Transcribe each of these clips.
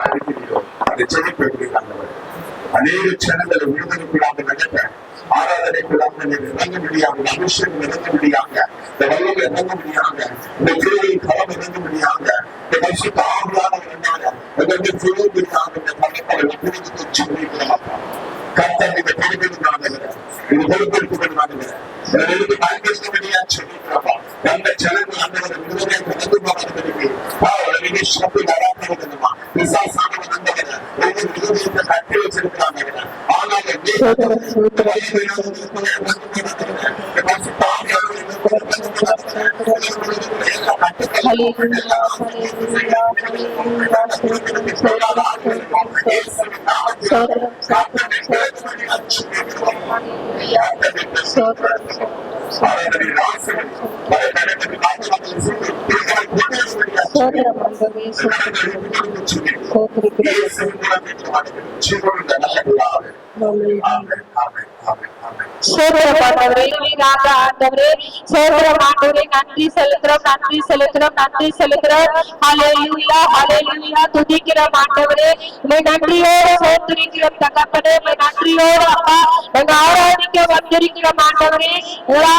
அந்த செழிப்பு அநேக சேனங்களை விடுதலைக்குள்ளாக நடக்க ஆராதனைக்குள்ளாக இறங்க முடியாங்க, அபிஷேகம் இறங்க முடியாங்க, இந்த வல்லமை இறங்க முடியாங்க, இந்த கிருபையின் கரம் இறங்க முடியாங்க, இந்த பரிசுத்த ஆவியானவர் இருந்தாங்க உங்களுடைய கிருபையாக இந்த பணத்தை புரிந்து சொல்லிக்கிறோம். கர்த்தர் இந்த கிருபையினால இது பொறுப்பெடுப்புகளாக எனக்கு பயன்படுத்தபடியா சொல்லிக்கிறோம். அந்த ஜனங்கள் அந்த விடுதலை கடந்து போகிறதுக்கு அவர்களுடைய சக்தி வராமல் விசாசானவர் வந்தவர் ஒவ்வொரு விடுதலை கட்டி வச்சிருக்கிறாங்க. ஆனால் நன்றி செலுத்துறோம், நன்றி செலுத்துறோம், நன்றி செலுத்துறோம். ஹல்லேலூயா, ஹல்லேலூயா. துதிக்கிறோம் ஆண்டவரே, நன்றியோடு சோத்திரிக்கிறோம் தகப்பனே, நன்றியோடு அப்பா எங்க ஆராதிக்க வந்திருக்கிறோம் ஆண்டவரே.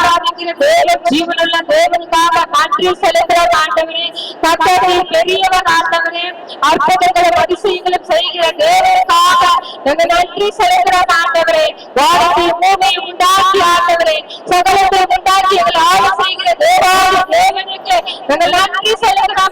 ஆராதிக்கிற தேவன் ஜீவனுள்ள தேவனுக்காக நன்றி செலுத்துறோம் ஆண்டவரே. கர்த்தரே பெரியவர் ஆண்டவரே, அற்புதங்களும் அதிசயங்களும் செய்கிற தேவனுக்காக நாங்க நன்றி செலுத்துறோம் ஆண்டவரே. வானத்தை பூமியை உண்டாக்கி ஆண்டவரே, சகலத்தை உண்டாக்கி எங்களை ஆள செய்கிற தேவாதி தேவனுக்கு நாங்க நன்றி செலுத்துறோம்